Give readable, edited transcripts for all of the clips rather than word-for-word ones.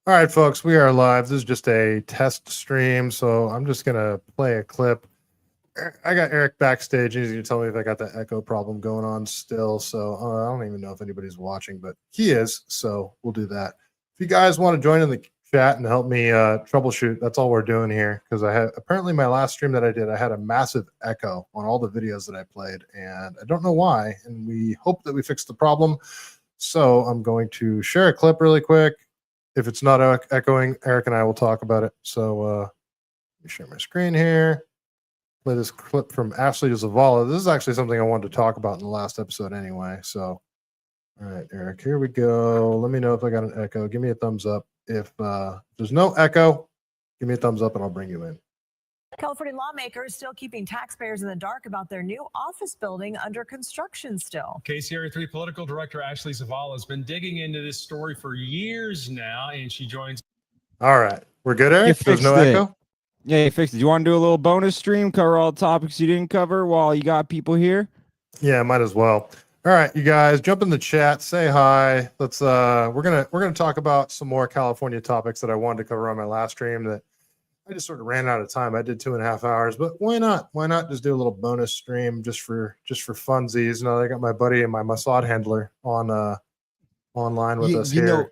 All right, folks, we are live. This is just a test stream, so I'm just going to play a clip. I got Eric backstage. He's going to tell me if I got that echo problem going on still. So I don't even know if anybody's watching, but he is. So we'll do that. If you guys want to join in the chat and help me troubleshoot, that's all we're doing here. Because I had apparently my last stream that I did, I had a massive echo on all the videos that I played, and I don't know why. And we hope that we fixed the problem. So I'm going to share a clip really quick. If it's not echoing, Eric and I will talk about it. So let me share my screen here. Play this clip from Ashley Zavala. This is actually something I wanted to talk about in the last episode anyway. So, all right, Eric, here we go. Let me know if I got an echo. Give me a thumbs up. If there's no echo, give me a thumbs up and I'll bring you in. California lawmakers still keeping taxpayers in the dark about their new office building under construction still. KCRA 3 political director Ashley Zavala has been digging into this story for years now, and she joins. All right. We're good, Eric? There's no echo? Yeah, you fixed it. You want to do a little bonus stream, cover all the topics you didn't cover while you got people here? Yeah, might as well. All right, you guys, jump in the chat, say hi. Let's we're gonna talk about some more California topics that I wanted to cover on my last stream that I just sort of ran out of time. I did 2.5 hours, but why not? Why not just do a little bonus stream just for funsies? You know, I got my buddy and my Mossad handler on online with us here.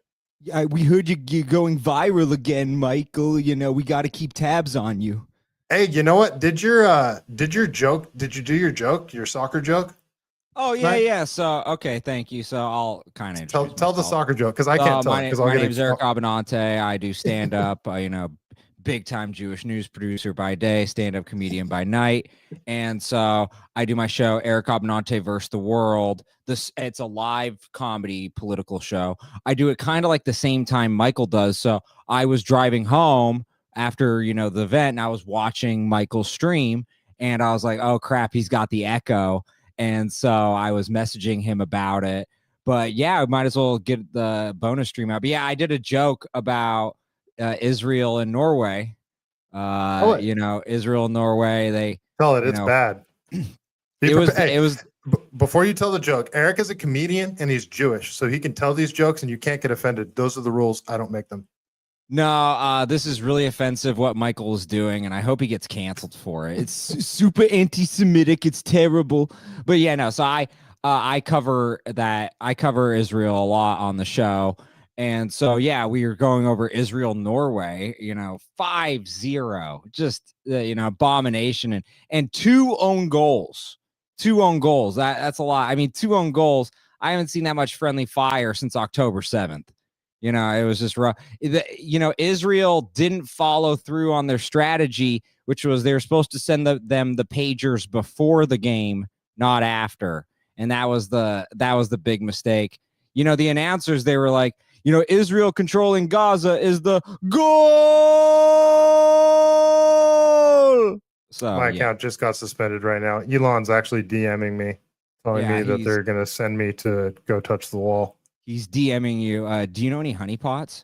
We heard you going viral again, Michael. You know, we got to keep tabs on you. Hey, you know what? Did you do your joke, your soccer joke? Oh, yeah, yeah. So, okay, thank you. So I'll kind of tell the soccer joke because I can't tell. My name is Eric Abbenante. I do stand up, big time Jewish news producer by day, stand-up comedian by night. And so I do my show, Eric Abbenante versus the World. It's a live comedy political show. I do it kind of like the same time Michael does. So I was driving home after, the event, and I was watching Michael's stream, and I was like, oh crap, he's got the echo. And so I was messaging him about it. But yeah, I might as well get the bonus stream out. But yeah, I did a joke about Israel and Norway. Israel and Norway, they tell it, it's bad. It was before you tell the joke, Eric is a comedian and he's Jewish, so he can tell these jokes and you can't get offended. Those are the rules. I don't make them. No, this is really offensive what Michael is doing, and I hope he gets canceled for it. It's super anti-Semitic. It's terrible. But yeah, no. So I cover that. I cover Israel a lot on the show. And so, yeah, we were going over Israel, Norway, 5-0, just, abomination and 2 own goals, That's a lot. I mean, 2 own goals. I haven't seen that much friendly fire since October 7th. It was just rough. Israel didn't follow through on their strategy, which was they were supposed to send them the pagers before the game, not after. And that was the big mistake. The announcers, they were like, Israel controlling Gaza is the goal. So my account just got suspended right now. Elon's actually DMing me, telling me that they're going to send me to go touch the wall. He's DMing you. Do you know any honeypots?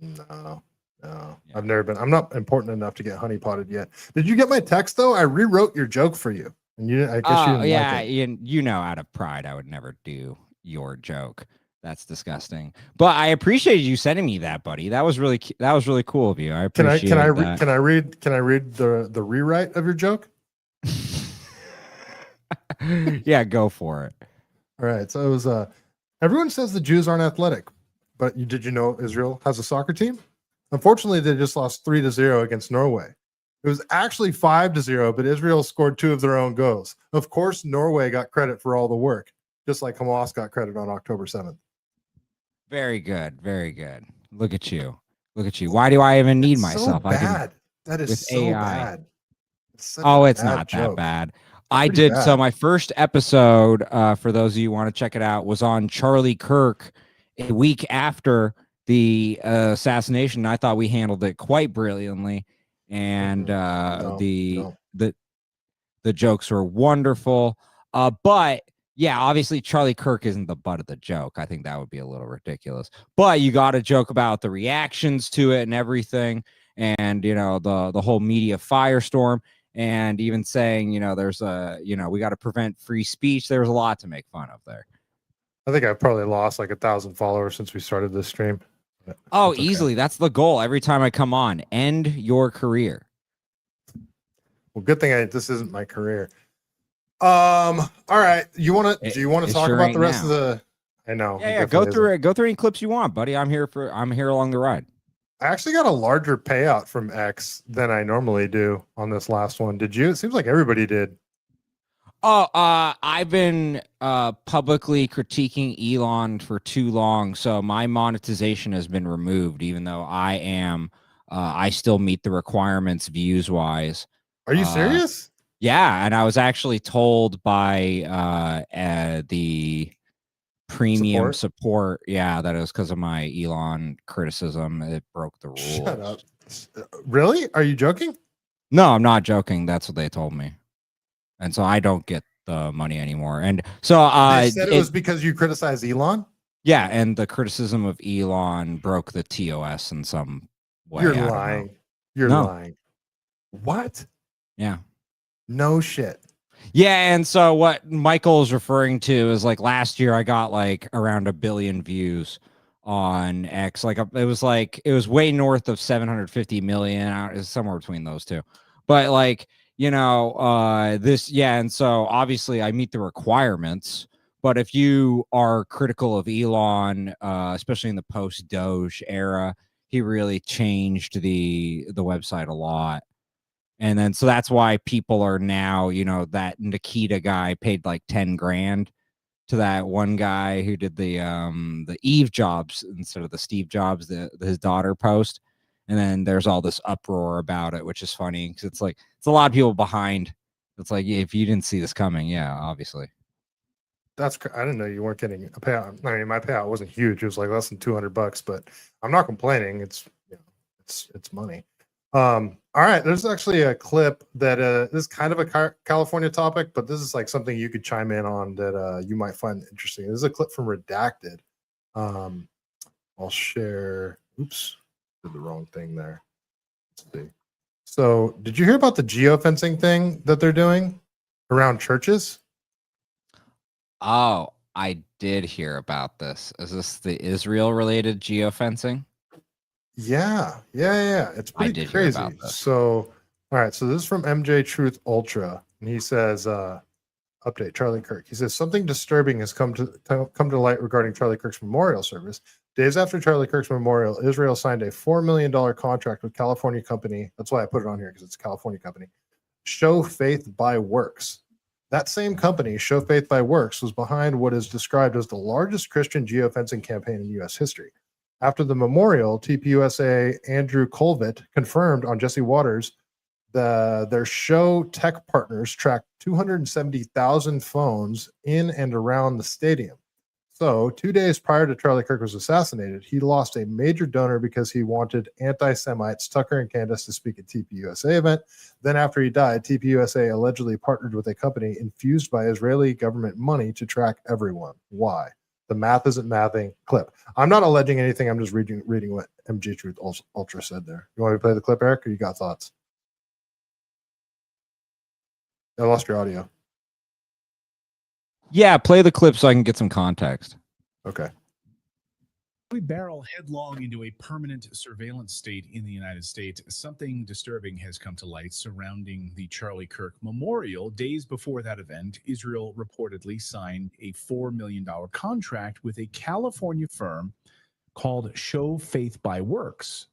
No. Yeah. I've never been. I'm not important enough to get honeypotted yet. Did you get my text though? I rewrote your joke for you, and I guess you didn't like it. Out of pride, I would never do your joke. That's disgusting. But I appreciate you sending me that, buddy. That was really cool of you. I appreciate that. Can I read the rewrite of your joke? Yeah, go for it. All right. So it was everyone says the Jews aren't athletic, but did you know Israel has a soccer team? Unfortunately, they just lost 3-0 against Norway. It was actually 5-0, but Israel scored 2 of their own goals. Of course, Norway got credit for all the work, just like Hamas got credit on October 7th. Very good. Very good. Look at you. Why do I even need myself? So bad. That is so bad. It's not that bad. I did. Bad. So my first episode, for those of you who want to check it out, was on Charlie Kirk a week after the assassination. I thought we handled it quite brilliantly. And the jokes were wonderful. But yeah, obviously Charlie Kirk isn't the butt of the joke. I think that would be a little ridiculous. But you got to joke about the reactions to it and everything, and the whole media firestorm, and even saying there's we got to prevent free speech. There's a lot to make fun of there. I think I've probably lost like 1,000 followers since we started this stream. Oh, That's okay. easily. That's the goal. Every time I come on, end your career. Well, good thing this isn't my career. All right. Do you want to It talk sure about ain't the rest now. of the? I know. Yeah, go through it. Go through any clips you want, buddy. I'm here along the ride. I actually got a larger payout from X than I normally do on this last one. Did you? It seems like everybody did. Oh, I've been publicly critiquing Elon for too long, so my monetization has been removed, even though I still meet the requirements views wise. Are you serious? Yeah, and I was actually told by the premium support, yeah, that it was because of my Elon criticism. It broke the rules. Shut up. Really? Are you joking? No, I'm not joking. That's what they told me. And so I don't get the money anymore. And so they said it was because you criticized Elon? Yeah, and the criticism of Elon broke the TOS in some way. You're lying. You're lying. What? Yeah. No shit. Yeah, and so what Michael is referring to is like last year I got like around 1 billion views on X. It was way north of 750 million. It's somewhere between those two. But like, and so obviously I meet the requirements. But if you are critical of Elon, especially in the post Doge era, he really changed the website a lot. And then so that's why people are now, that Nikita guy paid like 10 grand to that one guy who did the Eve Jobs instead of the Steve Jobs, his daughter post. And then there's all this uproar about it, which is funny because it's a lot of people behind. It's like, if you didn't see this coming, yeah, obviously. I didn't know you weren't getting a payout. I mean, my payout wasn't huge. It was like less than $200, but I'm not complaining. It's money. All right. There's actually a clip that this is kind of a California topic, but this is like something you could chime in on that you might find interesting. This is a clip from Redacted. I'll share. Oops, did the wrong thing there. Let's see. So, did you hear about the geofencing thing that they're doing around churches? Oh, I did hear about this. Is this the Israel-related geofencing? Yeah. It's pretty crazy. So, all right. So this is from MJ Truth Ultra, and he says, "Update Charlie Kirk." He says something disturbing has come to light regarding Charlie Kirk's memorial service. Days after Charlie Kirk's memorial, Israel signed a $4 million contract with California company. That's why I put it on here because it's a California company. Show Faith by Works. That same company, Show Faith by Works, was behind what is described as the largest Christian geofencing campaign in U.S. history. After the memorial, TPUSA Andrew Colvett confirmed on Jesse Waters their show tech partners tracked 270,000 phones in and around the stadium. So 2 days prior to Charlie Kirk was assassinated, he lost a major donor because he wanted anti-Semites Tucker and Candace to speak at TPUSA event. Then after he died, TPUSA allegedly partnered with a company infused by Israeli government money to track everyone. Why? The math isn't mathing. Clip. I'm not alleging anything. I'm just reading what MG Truth Ultra said there. You want me to play the clip, Eric, or you got thoughts? I lost your audio. Yeah, play the clip so I can get some context. Okay. We barrel headlong into a permanent surveillance state in the United States. Something disturbing has come to light surrounding the Charlie Kirk memorial. Days before that event, Israel reportedly signed a $4 million contract with a California firm called Show Faith by Works.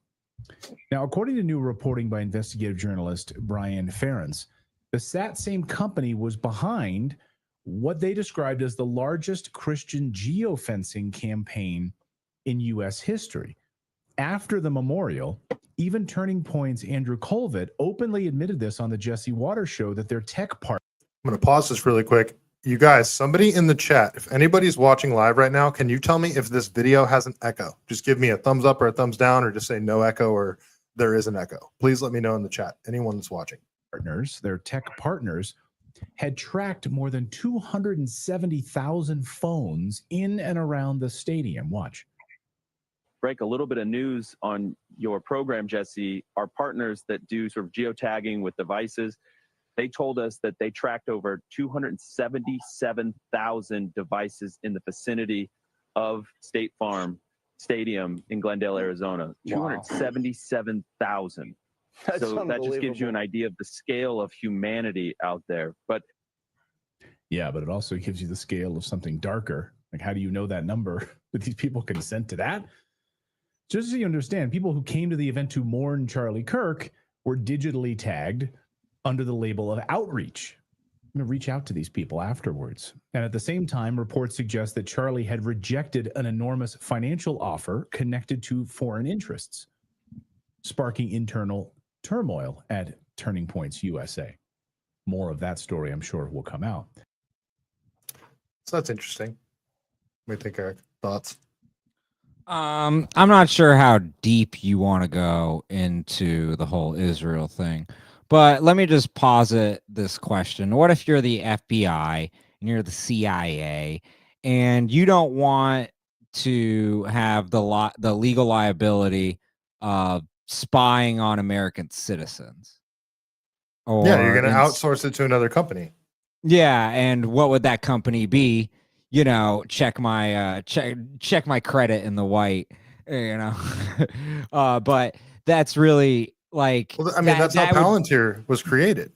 Now, according to new reporting by investigative journalist Brian Ferentz, that same company was behind what they described as the largest Christian geofencing campaign in U.S. history. After the memorial, even Turning Point's Andrew Colvett openly admitted this on the Jesse Waters show that their tech part. I'm going to pause this really quick. You guys, somebody in the chat, if anybody's watching live right now, can you tell me if this video has an echo? Just give me a thumbs up or a thumbs down, or just say no echo or there is an echo. Please let me know in the chat. Anyone that's watching. Their tech partners, had tracked more than 270,000 phones in and around the stadium. Watch. Break a little bit of news on your program, Jesse. Our partners that do sort of geotagging with devices, they told us that they tracked over 277,000 devices in the vicinity of State Farm stadium in Glendale, Arizona. Wow. 277,000. That's So that just gives you an unbelievable. idea of the scale of humanity out there. But Yeah, but it also gives you the scale of something darker. Like, how do you know that number? But these people consent to that? Just so you understand, people who came to the event to mourn Charlie Kirk were digitally tagged under the label of outreach. I'm going to reach out to these people afterwards. And at the same time, reports suggest that Charlie had rejected an enormous financial offer connected to foreign interests, sparking internal turmoil at Turning Points USA. More of that story, I'm sure, will come out. So that's interesting. What do you think, Eric? Thoughts? I'm not sure how deep you want to go into the whole Israel thing, but let me just posit this question. What if you're the FBI and you're the CIA and you don't want to have the legal liability of spying on American citizens? Or Yeah, you're going to outsource it to another company. Yeah, and what would that company be? You know, check my credit in the white, you know. But that's really like, Well, I mean, that's how Palantir was created.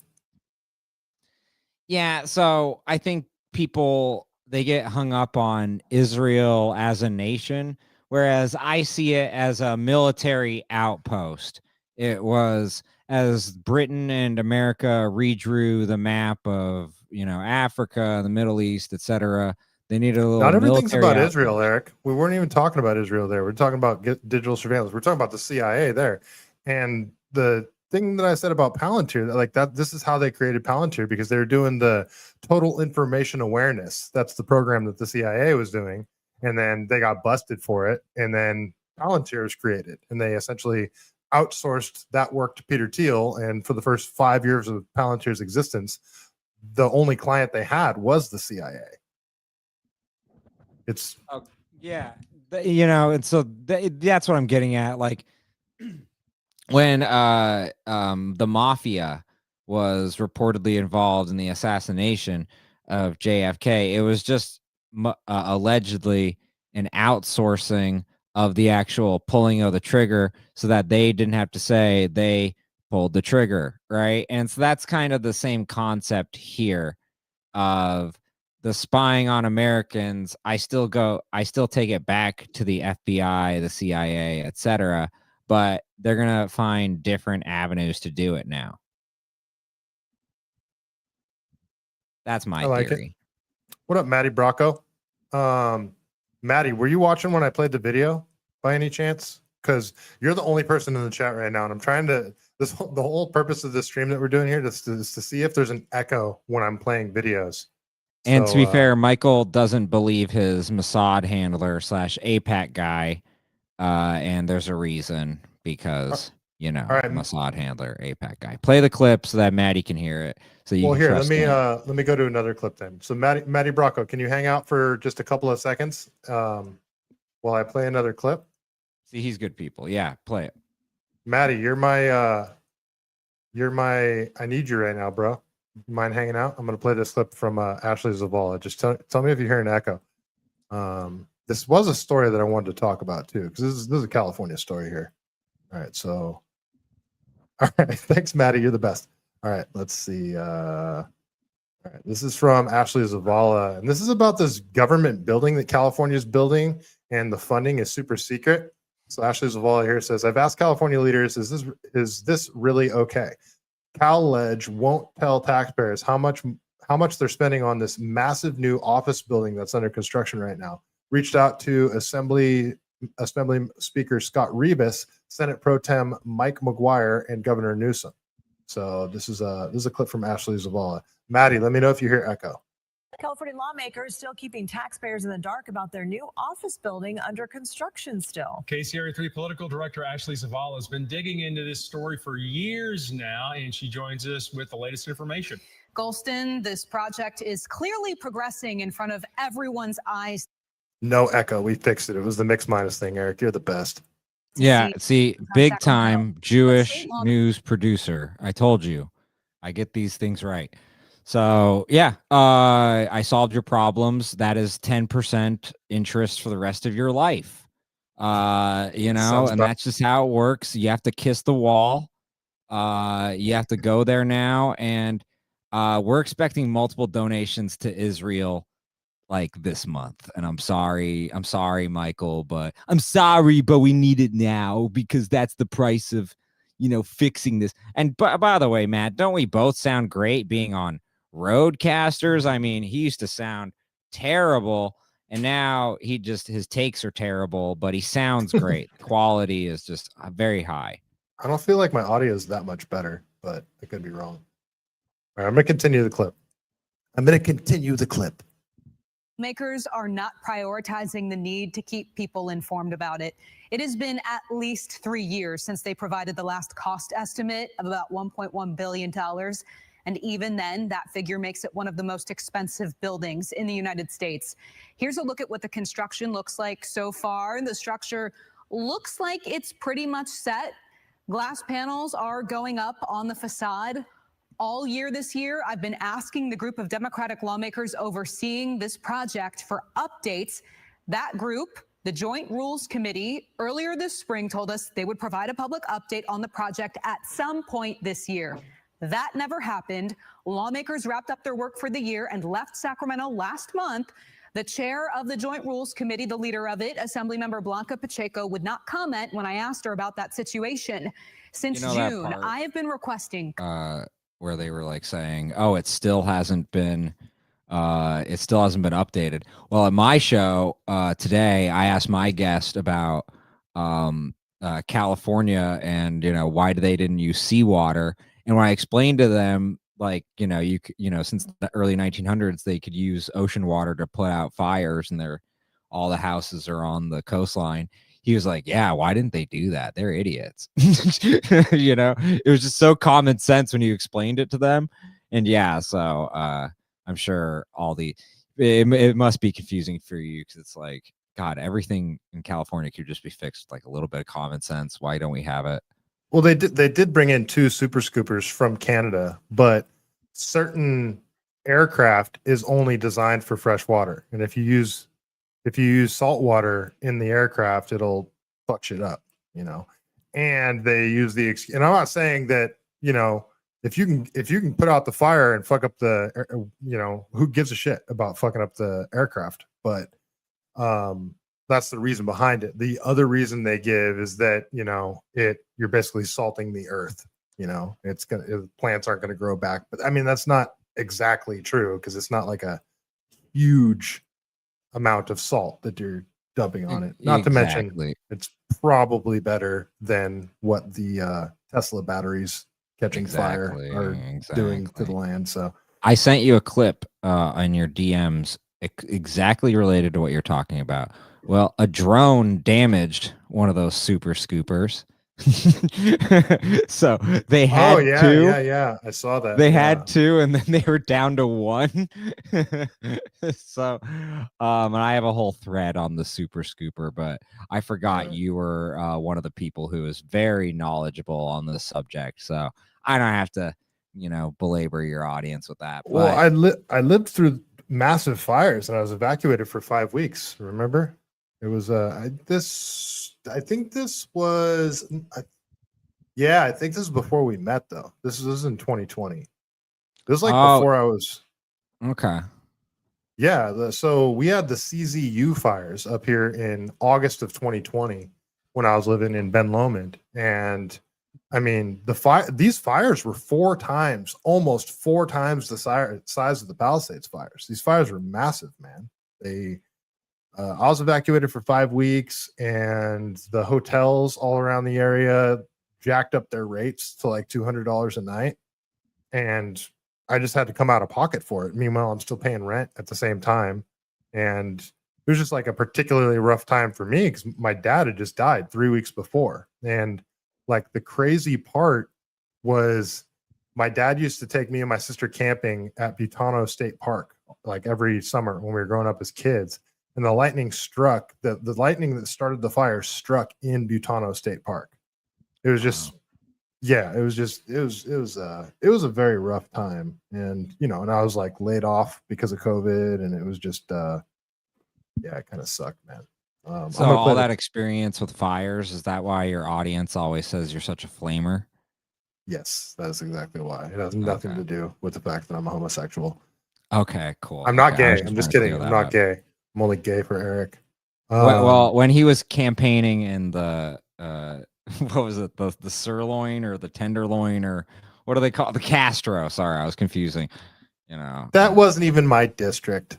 Yeah, so I think people, they get hung up on Israel as a nation, whereas I see it as a military outpost. It was, as Britain and America redrew the map of, you know, Africa, the Middle East, etc. They needed a little. Not everything's about outpost. Israel, Eric. We weren't even talking about Israel there. We're talking about digital surveillance. We're talking about the CIA there. And the thing that I said about Palantir, like that, this is how they created Palantir, because they're doing the total information awareness. That's the program that the CIA was doing. And then they got busted for it. And then Palantir was created. And they essentially outsourced that work to Peter Thiel. And for the first 5 years of Palantir's existence, the only client they had was the CIA. It's yeah, you know, and so that's what I'm getting at. Like when the mafia was reportedly involved in the assassination of JFK, it was just allegedly an outsourcing of the actual pulling of the trigger, so that they didn't have to say they pulled the trigger, right? And so that's kind of the same concept here of the spying on Americans. I still take it back to the FBI, the CIA, etc. But they're gonna find different avenues to do it now. That's my theory. What up, Maddie Bracco? Maddie, were you watching when I played the video by any chance? Because you're the only person in the chat right now, and I'm trying to. The whole purpose of this stream that we're doing here is to see if there's an echo when I'm playing videos. And to be fair, Michael doesn't believe his Mossad handler / APAC guy, and there's a reason, because you know, Mossad handler, APAC guy. Play the clip so that Maddie can hear it. So you can trust him. Let me go to another clip then. So Maddie Bracco, can you hang out for just a couple of seconds while I play another clip? See, he's good people. Yeah, play it. Maddie, you're my I need you right now, bro. You mind hanging out? I'm gonna play this clip from Ashley Zavala. Just tell me if you hear an echo. This was a story that I wanted to talk about too, because this is a California story here. All right, so all right, thanks, Maddie. You're the best. All right, let's see. All right, this is from Ashley Zavala, and this is about this government building that California is building, and the funding is super secret. So Ashley Zavala here says, I've asked California leaders, is this really okay? CalLedge won't tell taxpayers how much they're spending on this massive new office building that's under construction right now. Reached out to Assembly Speaker Scott Rebus, Senate Pro Tem Mike McGuire, and Governor Newsom. So this is a clip from Ashley Zavala. Maddie, let me know if you hear echo. California lawmakers still keeping taxpayers in the dark about their new office building under construction still. KCRA 3 political director Ashley Zavala has been digging into this story for years now, and she joins us with the latest information. Golston, this project is clearly progressing in front of everyone's eyes. No echo. We fixed it. It was the mix minus thing, Eric. You're the best. Yeah, see, big time Jewish news producer. I told you, I get these things right. So yeah, I solved your problems. That is 10% interest for the rest of your life. You know, Sounds and that's just how it works. You have to kiss the wall. You have to go there now, and we're expecting multiple donations to Israel like this month. And I'm sorry, Michael, but we need it now because that's the price of, you know, fixing this. And by the way, Matt, don't we both sound great being on Roadcasters? I mean, he used to sound terrible, and now his takes are terrible, but he sounds great. Quality is just very high. I don't feel like my audio is that much better, but I could be wrong. All right, I'm going to continue the clip. Makers are not prioritizing the need to keep people informed about it. It has been at least 3 years since they provided the last cost estimate of about $1.1 billion. And even then, that figure makes it one of the most expensive buildings in the United States. Here's a look at what the construction looks like so far. The structure looks like it's pretty much set. Glass panels are going up on the facade. All year this year, I've been asking the group of Democratic lawmakers overseeing this project for updates. That group, the Joint Rules Committee, earlier this spring told us they would provide a public update on the project at some point this year. That never happened. Lawmakers wrapped up their work for the year and left Sacramento last month. The chair of the Joint Rules Committee, the leader of it, Assemblymember Blanca Pacheco, would not comment when I asked her about that situation. Since June, I have been requesting... where they were like saying, "Oh, it still hasn't been updated." Well, at my show today, I asked my guest about California and, you know, why they didn't use seawater. And when I explained to them, like, you know, since the early 1900s, they could use ocean water to put out fires, and all the houses are on the coastline. He was like, "Yeah, why didn't they do that? They're idiots." You know, it was just so common sense when you explained it to them. And yeah, so I'm sure it must be confusing for you, because it's like, God, everything in California could just be fixed with like a little bit of common sense. Why don't we have it? Well, they did bring in 2 super scoopers from Canada, but certain aircraft is only designed for fresh water. And if you use salt water in the aircraft, it'll fuck shit up, you know. And they use and I'm not saying that, you know, if you can put out the fire and fuck up the, you know, who gives a shit about fucking up the aircraft? But that's the reason behind it. The other reason they give is that, you know, you're basically salting the earth. You know, plants aren't going to grow back. But I mean, that's not exactly true, because it's not like a huge amount of salt that you're dumping on it. Not to mention, it's probably better than what the Tesla batteries catching fire are doing to the land. So I sent you a clip on your DMs exactly related to what you're talking about. Well, a drone damaged one of those super scoopers. So they had two. I saw that. They had 2, and then they were down to 1. So and I have a whole thread on the super scooper, but I forgot you were one of the people who is very knowledgeable on this subject, so I don't have to, you know, belabor your audience with that. Well, I lived through massive fires, and I was evacuated for 5 weeks. Remember? It was I think this was before we met, though. This was in 2020. This was like before I was okay. Yeah, so we had the CZU fires up here in August of 2020 when I was living in Ben Lomond, and I mean these fires were almost four times the size of the Palisades fires. These fires were massive, man. I was evacuated for 5 weeks, and the hotels all around the area jacked up their rates to like $200 a night. And I just had to come out of pocket for it. Meanwhile, I'm still paying rent at the same time. And it was just like a particularly rough time for me, because my dad had just died 3 weeks before. And like the crazy part was, my dad used to take me and my sister camping at Butano State Park like every summer when we were growing up as kids. And the lightning struck, the lightning that started the fire struck in Butano State Park. It was just, it was a very rough time. And, you know, and I was like laid off because of COVID, and it was just, it kind of sucked, man. So I'm gonna all play that experience with fires, is that why your audience always says you're such a flamer? Yes, that is exactly why. It has nothing Okay. to do with the fact that I'm a homosexual. Okay, cool. I'm not Okay, I was gay. I'm trying just to clear kidding. I'm that not up. gay. I'm only gay for Eric. Well, when he was campaigning in the what was it, the sirloin or the tenderloin, or what do they call it? The Castro? Sorry, I was confusing. that wasn't even my district.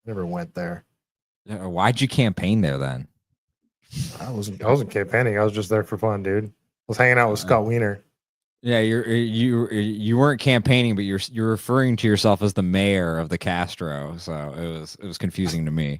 Never went there. Why'd you campaign there then? I wasn't campaigning. I was just there for fun, dude. I was hanging out with Scott Wiener. Yeah, you weren't campaigning, but you're referring to yourself as the mayor of the Castro, so it was confusing to me.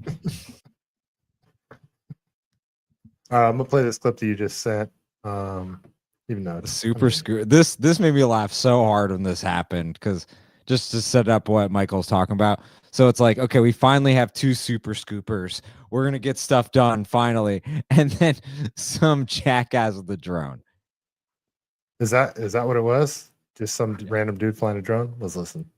I'm gonna play this clip that you just sent. Even though The it's super screw. This made me laugh so hard when this happened, because just to set up what Michael's talking about. So it's like, okay, we finally have 2 super scoopers. We're gonna get stuff done finally, and then some jackass with the drone. Is that what it was? Just some random dude flying a drone? Let's listen.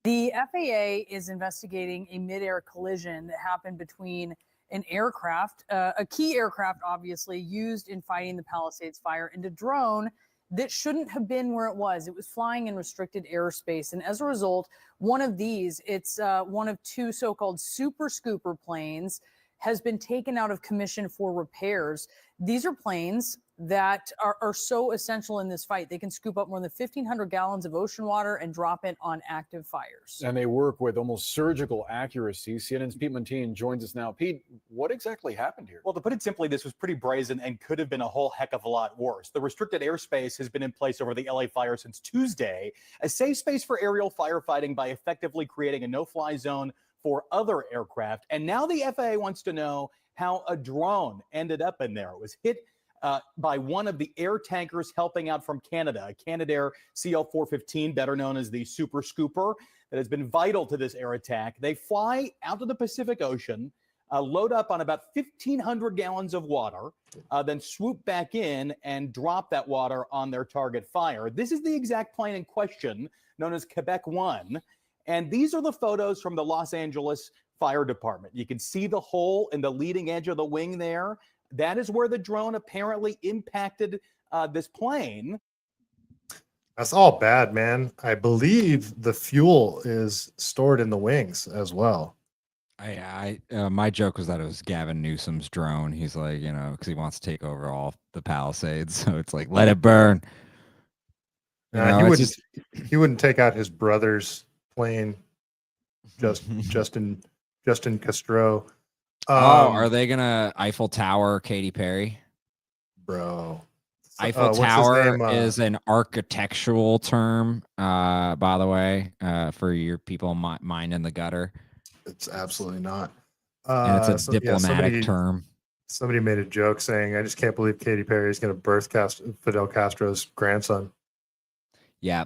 The FAA is investigating a mid-air collision that happened between an aircraft, a key aircraft, obviously used in fighting the Palisades fire, and a drone that shouldn't have been where it was. It was flying in restricted airspace. And as a result, one of these, it's one of 2 so-called super scooper planes, has been taken out of commission for repairs. These are planes that are so essential in this fight. They can scoop up more than 1,500 gallons of ocean water and drop it on active fires. And they work with almost surgical accuracy. CNN's Pete Montine joins us now. Pete, what exactly happened here? Well, to put it simply, this was pretty brazen and could have been a whole heck of a lot worse. The restricted airspace has been in place over the LA fire since Tuesday, a safe space for aerial firefighting by effectively creating a no-fly zone for other aircraft. And now the FAA wants to know how a drone ended up in there. It was hit by one of the air tankers helping out from Canada, a Canadair CL-415, better known as the Super Scooper, that has been vital to this air attack. They fly out to the Pacific Ocean, load up on about 1,500 gallons of water, then swoop back in and drop that water on their target fire. This is the exact plane in question, known as Quebec 1. And these are the photos from the Los Angeles Fire Department. You can see the hole in the leading edge of the wing there. That is where the drone apparently impacted this plane. That's all bad, man. I believe the fuel is stored in the wings as well. My joke was that it was Gavin Newsom's drone. He's like, because he wants to take over all the Palisades, so it's like, let it burn. He wouldn't take out his brother's plane. Justin Castro. Are they gonna Eiffel Tower Katy Perry? Bro, Eiffel Tower is an architectural term, by the way, for your people mind in the gutter. It's absolutely not. And it's a diplomatic term. Somebody made a joke saying, "I just can't believe Katy Perry is going to birth Fidel Castro's grandson." Yeah.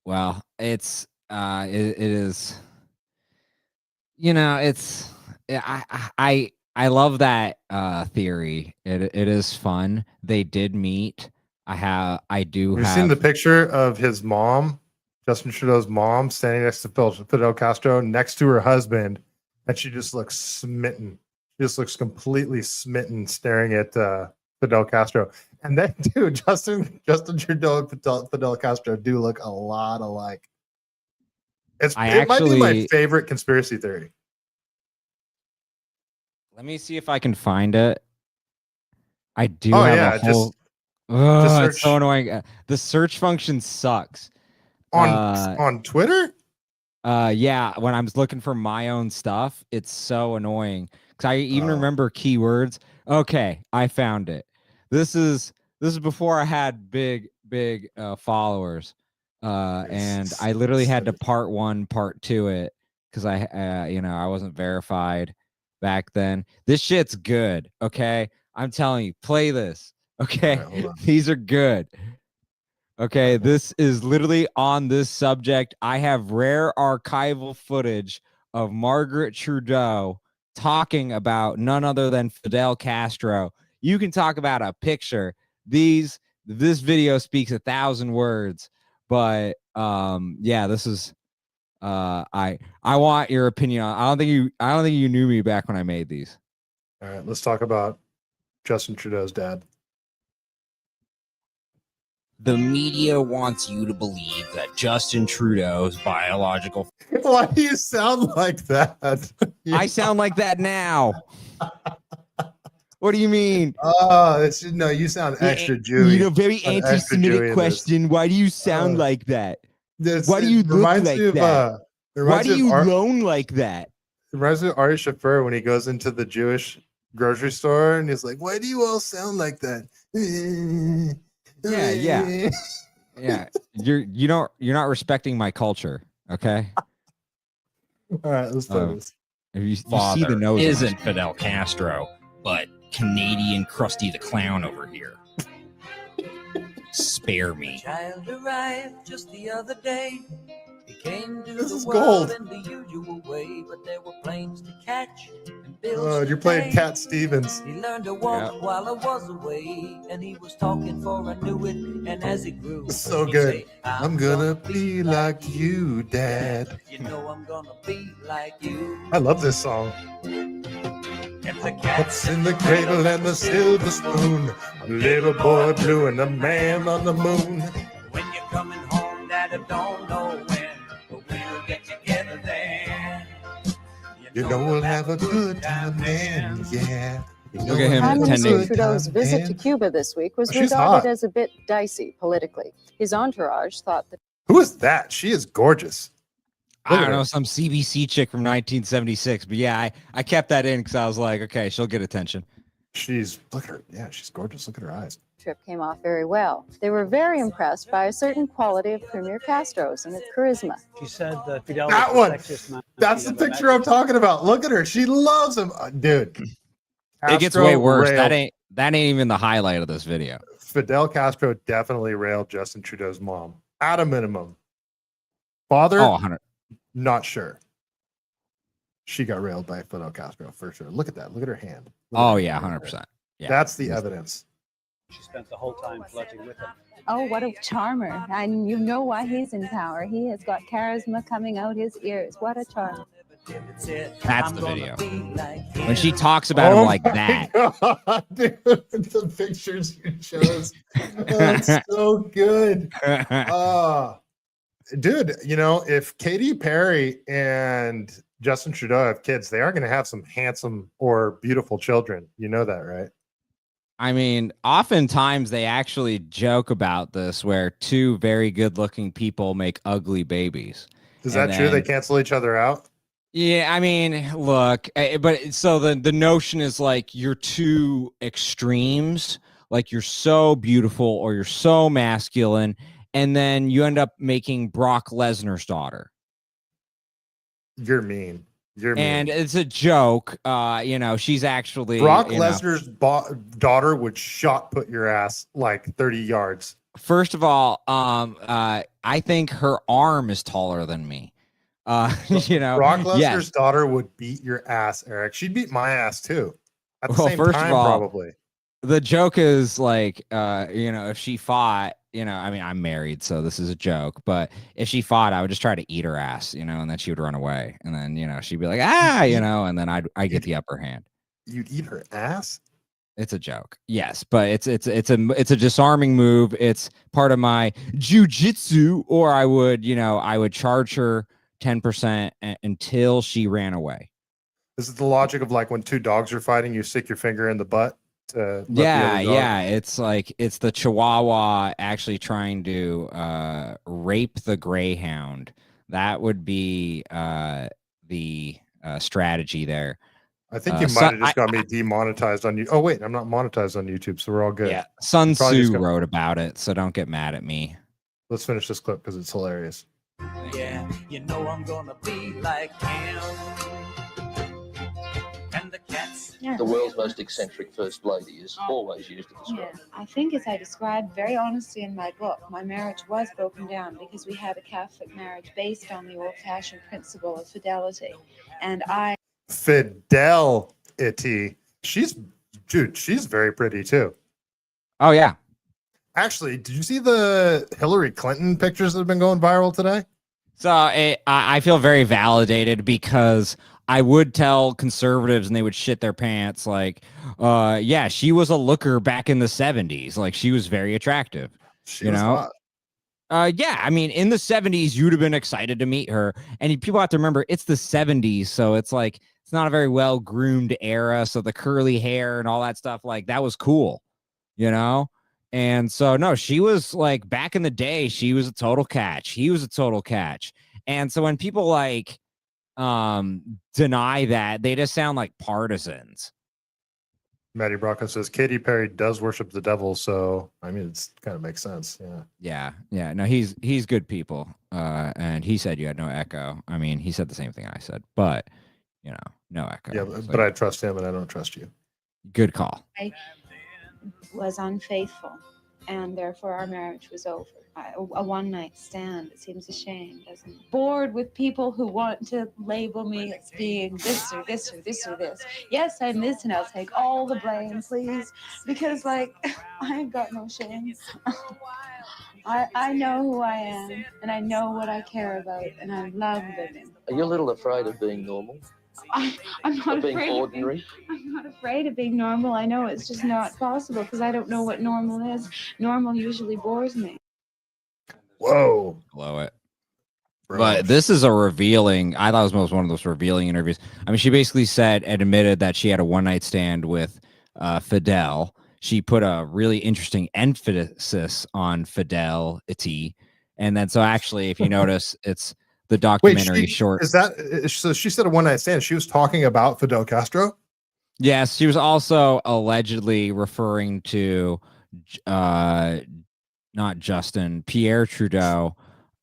Well, it is. I love that theory. It is fun. They did meet. You've seen the picture of his mom, Justin Trudeau's mom, standing next to Fidel Castro, next to her husband, and she just looks smitten. She just looks completely smitten, staring at Fidel Castro. And then, dude, Justin Trudeau and Fidel Castro do look a lot alike. It might be my favorite conspiracy theory. Let me see if I can find it. I do have a whole. It's so annoying. The search function sucks. On Twitter? Yeah, when I'm looking for my own stuff, it's so annoying. Because I even remember keywords. Okay, I found it. This is before I had big followers. And I literally had to part 1, part 2 it because I wasn't verified back then. This shit's good. Okay, I'm telling you, play this. Okay, right, these are good. Okay, this is literally on this subject. I have rare archival footage of Margaret Trudeau talking about none other than Fidel Castro. You can talk about a picture. This video speaks 1,000 words. But yeah, this is I want your opinion on. I don't think you knew me back when I made these. All right, let's talk about Justin Trudeau's dad. The media wants you to believe that Justin Trudeau's biological. Why do you sound like that? I sound like that now. What do you mean? Oh, no, you sound extra Jewy. You know, very anti-Semitic question. Why do you sound like that? Why do you look like that? Why do you moan like that? It reminds me of Ari Shaffir when he goes into the Jewish grocery store and he's like, "Why do you all sound like that?" Yeah. You're not respecting my culture, okay? All right, let's play this. If you see Father the nose isn't Fidel Castro, but Canadian Krusty the Clown over here. Spare me. Child arrived just the other day. He came to This the is world gold. in the usual way, but there were planes to catch and bills Oh, to you're playing pay. Cat Stevens. He learned to walk while I was away, and he was talking for I knew it. And as he grew, So he'd good. say, I'm gonna be like you, Dad. You know I'm gonna be like you. I love this song. If the Cat's in the cradle and the silver spoon, little boy blue and the man on the moon. When you're coming home, Dad, I don't know when, but we'll get together then. You know we'll have a good time then, yeah. You know Look at him we'll have a Prime Minister good Trudeau's time visit then. to Cuba this week was Oh, she's regarded hot. as a bit dicey politically. His entourage thought that Who is that? She is gorgeous. I Look at don't her. know, some CBC chick from 1976. But yeah, I kept that in because I was like, okay, she'll get attention. Look at her. Yeah, she's gorgeous. Look at her eyes. the trip came off very well. They were very impressed by a certain quality of Premier Castro's and its charisma. She said Fidel That was one. the sexiest man. That's the picture I'm talking about. Look at her. She loves him. Dude. It gets Castro way worse. railed- That ain't even the highlight of this video. Fidel Castro definitely railed Justin Trudeau's mom. At a minimum. Father? Oh, 100. Not sure. She got railed by Fidel Castro for sure. Look at that. Look at her hand. Oh yeah, 100%. Yeah, that's the evidence. She spent the whole time flirting with him. Oh, what a charmer. And you know why he's in power. He has got charisma coming out his ears. What a charmer. That's the video. When she talks about him like that. God, dude, the pictures you chose. That's so good. Dude, you know, if Katy Perry and Justin Trudeau have kids, they are going to have some handsome or beautiful children. You know that, right? I mean, oftentimes they actually joke about this where two very good looking people make ugly babies. Is that true? They cancel each other out? Yeah, I mean, look, but so the notion is like you're two extremes, like you're so beautiful or you're so masculine, and then you end up making Brock Lesnar's daughter. You're mean. You're mean. And it's a joke. You know, she's actually Brock Lesnar's daughter would shot put your ass like 30 yards. First of all, I think her arm is taller than me. You know, Brock Lesnar's yes. daughter would beat your ass, Eric. She'd beat my ass too. At the Well, same first time, of all, probably. The joke is like, you know, if she fought, you know, I mean, I'm married, so this is a joke, but if she fought, I would just try to eat her ass, you know, and then she would run away, and then, you know, she'd be like, you know, and then I get the upper hand. You'd eat her ass? It's a joke, yes, but it's a disarming move. It's part of my jujitsu, or I would charge her 10% until she ran away. This is the logic of like when two dogs are fighting, you stick your finger in the butt. Yeah. It's like it's the Chihuahua actually trying to rape the Greyhound. That would be the strategy there. I think you might have just got me demonetized on you. Oh wait, I'm not monetized on YouTube, so we're all good. Yeah, Sun Tzu wrote about it, so don't get mad at me. Let's finish this clip because it's hilarious. Yeah, you know I'm gonna be like him. And the cats. The world's most eccentric first lady is always used to describe. Yeah, I think as I described very honestly in my book, my marriage was broken down because we had a Catholic marriage based on the old-fashioned principle of fidelity. And Fidelity. She's very pretty too. Oh yeah. Actually, did you see the Hillary Clinton pictures that have been going viral today? So I feel very validated because I would tell conservatives and they would shit their pants like, yeah, she was a looker back in the 70s. Like she was very attractive. She was hot. Yeah, I mean, in the 70s, you'd have been excited to meet her. And people have to remember it's the 70s. So it's like, it's not a very well groomed era. So the curly hair and all that stuff, like that was cool, you know? And so, no, she was like back in the day, she was a total catch. He was a total catch. And so when people like deny that, they just sound like partisans. Matty Brocco says Katy Perry does worship the devil, so I mean it's kind of makes sense. Yeah. No, he's good people. And he said you had no echo. I mean, he said the same thing I said, but you know, no echo. Yeah, so, but I trust him and I don't trust you. Good call. I was unfaithful, and therefore our marriage was over. A one-night stand. It seems a shame, doesn't it? Bored with people who want to label me as being this or this or this or this. Yes, I'm this, and I'll take all the blame, please, because like I ain't got no shame. I know who I am, and I know what I care about, and I love living. Are you a little afraid of being normal? I'm not Of being afraid ordinary? I'm not afraid of being normal. I know it's just not possible because I don't know what normal is. Normal usually bores me. Whoa. Blow it. But this is a revealing, I thought it was one of those revealing interviews. I mean, she basically said and admitted that she had a one-night stand with Fidel. She put a really interesting emphasis on fidelity. And then, so actually, if you notice, it's the documentary short. Is that so? She said a one night stand. She was talking about Fidel Castro. Yes, she was also allegedly referring to not Justin, Pierre Trudeau,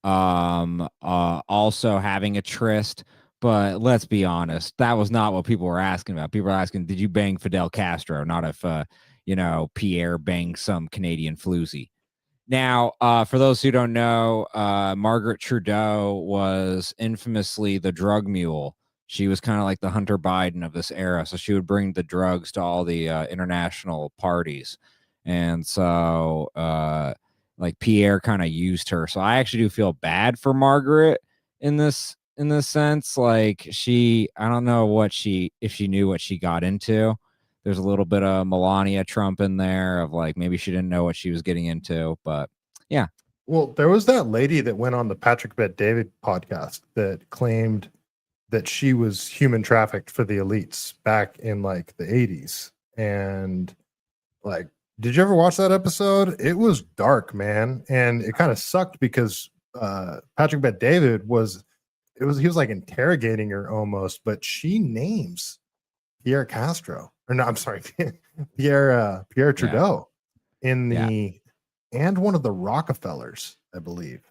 also having a tryst. But let's be honest, that was not what people were asking about. People were asking, did you bang Fidel Castro? Not if Pierre banged some Canadian floozy. Now, for those who don't know, Margaret Trudeau was infamously the drug mule. She was kind of like the Hunter Biden of this era. So she would bring the drugs to all the international parties. And so like Pierre kind of used her. So I actually do feel bad for Margaret in this sense. Like I don't know if she knew what she got into. There's a little bit of Melania Trump in there of like, maybe she didn't know what she was getting into, but yeah. Well, there was that lady that went on the Patrick Bet-David podcast that claimed that she was human trafficked for the elites back in like the 80s. And like, did you ever watch that episode? It was dark, man. And it kind of sucked because Patrick Bet-David he was like interrogating her almost, but she names Pierre Castro. Or no, I'm sorry, Pierre Trudeau and one of the Rockefellers, I believe.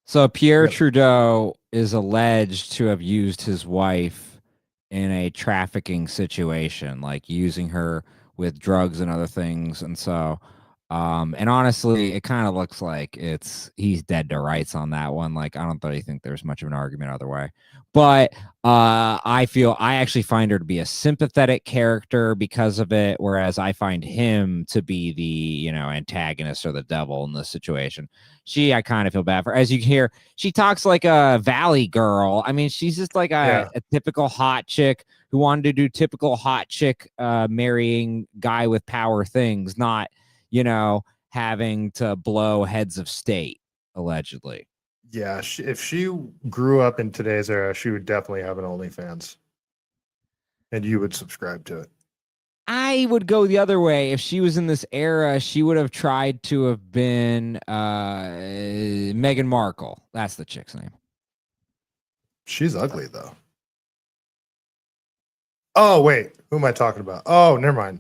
So Pierre Trudeau is alleged to have used his wife in a trafficking situation, like using her with drugs and other things. And so, and honestly, it kind of looks like he's dead to rights on that one. Like, I don't really think there's much of an argument other way. But I actually find her to be a sympathetic character because of it, whereas I find him to be the antagonist or the devil in this situation. I kind of feel bad for her. As you can hear, she talks like a valley girl. I mean, she's just like a typical hot chick who wanted to do typical hot chick marrying guy with power things, not having to blow heads of state, allegedly. Yeah, if she grew up in today's era, she would definitely have an OnlyFans. And you would subscribe to it. I would go the other way. If she was in this era, she would have tried to have been Meghan Markle. That's the chick's name. She's ugly, though. Oh, wait. Who am I talking about? Oh, never mind.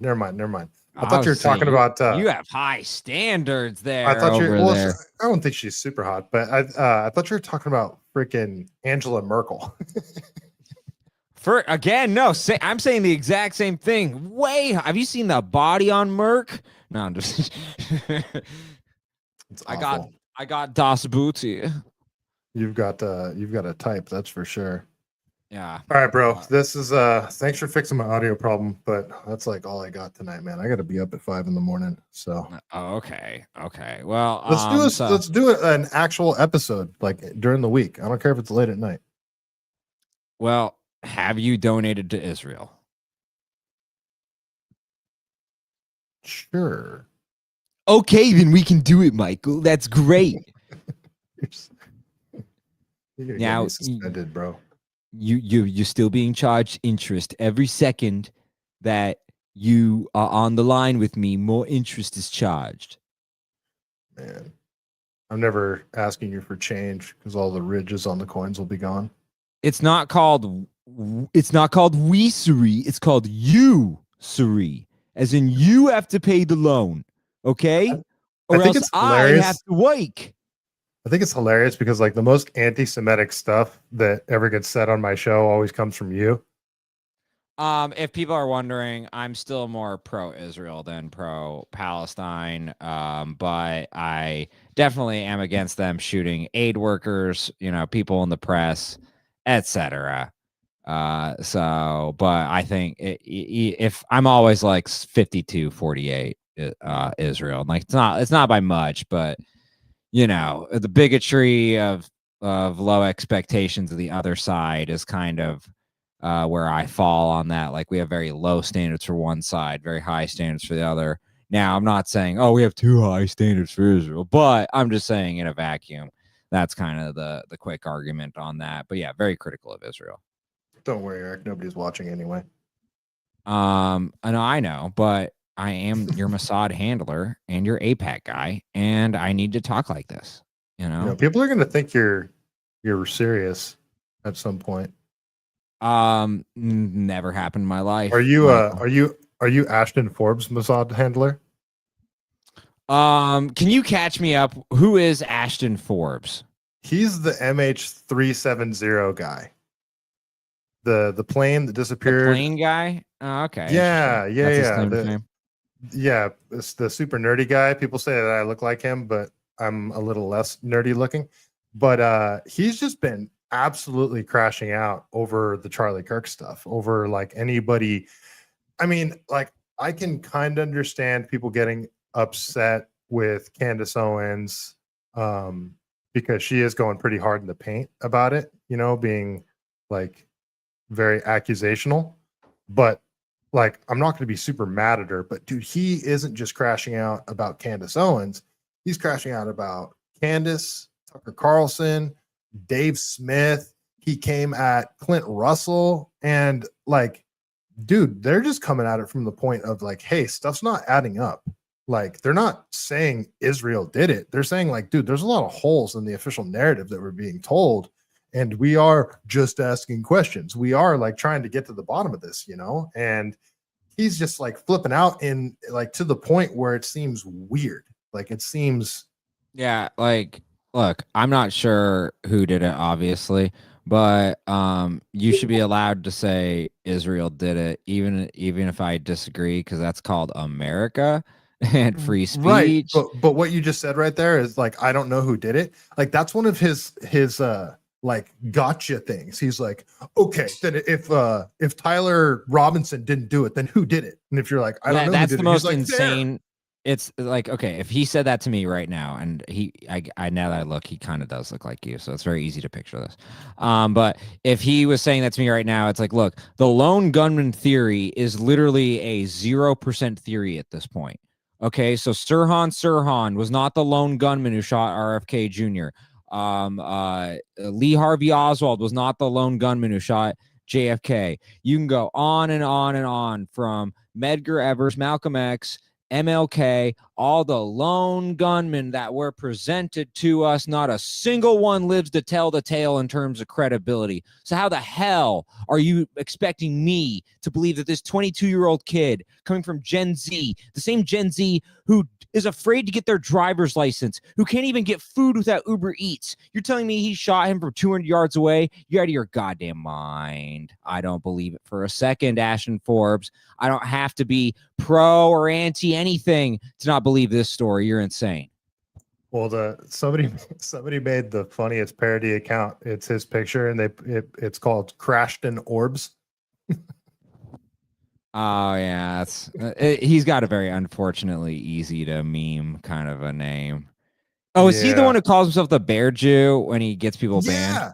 I thought you were talking about. You have high standards there. I thought there. I don't think she's super hot, but I thought you were talking about freaking Angela Merkel. I'm saying the exact same thing. Have you seen the body on Merck? No, I'm just. I got Das Booty. You've got a type, that's for sure. Yeah. All right, bro. This is thanks for fixing my audio problem, but that's like all I got tonight, man. I got to be up at 5 a.m. So Okay. Well, let's do an actual episode like during the week. I don't care if it's late at night. Well, have you donated to Israel? Sure. Okay, then we can do it, Michael. That's great. You're gonna Now, get me suspended, bro. You're still being charged interest every second that you are on the line with me. More interest is charged. Man, I'm never asking you for change because all the ridges on the coins will be gone. It's not called weesery. It's called usury, as in you have to pay the loan, okay? Or think else it's I hilarious. have to wake. I think it's hilarious because like the most anti-Semitic stuff that ever gets said on my show always comes from you. If people are wondering, I'm still more pro-Israel than pro-Palestine, but I definitely am against them shooting aid workers, people in the press, etc. But I think if I'm always like 52-48 Israel, like it's not by much, but the bigotry of low expectations of the other side is kind of where I fall on that. Like we have very low standards for one side, very high standards for the other. Now, I'm not saying, we have too high standards for Israel, but I'm just saying in a vacuum, that's kind of the quick argument on that. But yeah, very critical of Israel. Don't worry, Eric. Nobody's watching anyway. I know, but I am your Mossad handler and your APAC guy, and I need to talk like this. People are gonna think you're serious at some point. Never happened in my life. Are you Ashton Forbes Mossad handler? Can you catch me up? Who is Ashton Forbes? He's the MH370 guy. The plane that disappeared. The plane guy? Oh, okay. Yeah. Yeah. It's the super nerdy guy. People say that I look like him, but I'm a little less nerdy looking. But he's just been absolutely crashing out over the Charlie Kirk stuff, over like anybody. I mean, like I can kind of understand people getting upset with Candace Owens because she is going pretty hard in the paint about it, being like very accusational. But like I'm not going to be super mad at her, but dude, he isn't just crashing out about Candace Owens. He's crashing out about Candace, Tucker Carlson, Dave Smith. He came at Clint Russell, and like, dude, they're just coming at it from the point of like, hey, stuff's not adding up. Like, they're not saying Israel did it. They're saying like, dude, there's a lot of holes in the official narrative that we're being told, and we are just asking questions. We are like trying to get to the bottom of this, and he's just like flipping out in like to the point where it seems weird. Like it seems, yeah, like look, I'm not sure who did it, obviously, but you should be allowed to say Israel did it, even if I disagree, because that's called America and free speech. Right. But what you just said right there is like, I don't know who did it. Like that's one of his like gotcha things. He's like, okay, then if Tyler Robinson didn't do it, then who did it? And if you're like, I don't know, that's who did the it. most Like, insane. there. It's like, okay, if he said that to me right now, and I now that I look, he kind of does look like you, so it's very easy to picture this. But if he was saying that to me right now, it's like, look, the lone gunman theory is literally a 0% theory at this point. Okay, so Sirhan was not the lone gunman who shot RFK Jr. Lee Harvey Oswald was not the lone gunman who shot JFK. You can go on and on and on from Medgar Evers, Malcolm X, MLK, all the lone gunmen that were presented to us. Not a single one lives to tell the tale in terms of credibility. So how the hell are you expecting me to believe that this 22-year-old kid coming from Gen Z, the same Gen Z who is afraid to get their driver's license, who can't even get food without Uber Eats, you're telling me he shot him from 200 yards away? You're out of your goddamn mind. I don't believe it for a second, Ashton Forbes. I don't have to be pro or anti anything to not believe this story. You're insane. Well, somebody made the funniest parody account. It's his picture, and it's called Crashed in Orbs. Oh yeah, that's he's got a very unfortunately easy to meme kind of a name. Oh, is he the Yeah. one who calls himself the Bear Jew when he gets people banned? Yeah.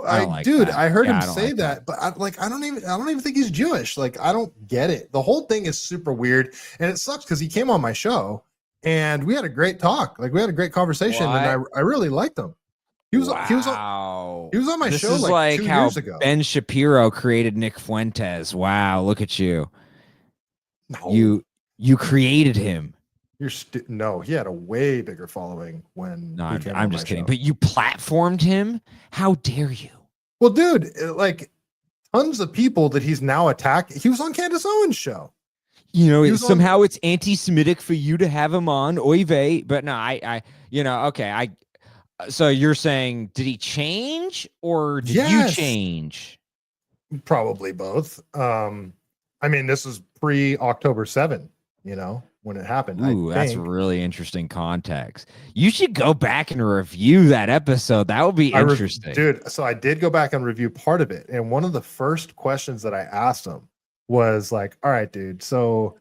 I don't like Dude, that. I heard Yeah, him I don't say like that, but I don't even think he's Jewish. Like, I don't get it. The whole thing is super weird, and it sucks because he came on my show and we had a great talk. Like, we had a great conversation, and I really liked him. He was on my This show is like 2 how years ago. Ben Shapiro created Nick Fuentes. Wow, look at you. No. You created him. No, he had a way bigger following when No, he came I'm on just my kidding. show. But you platformed him? How dare you? Well, dude, like tons of people that he's now attacked. He was on Candace Owens' show. You know, He was somehow it's anti-Semitic for you to have him on. Oy vey. But no, okay. So you're saying, did he change or did you Yes. change? Probably both. I mean, this was pre-October 7, when it happened. Ooh, I that's think. really interesting context. You should go back and review that episode. That would be interesting. Dude, so I did go back and review part of it. And one of the first questions that I asked him was like, all right, dude, so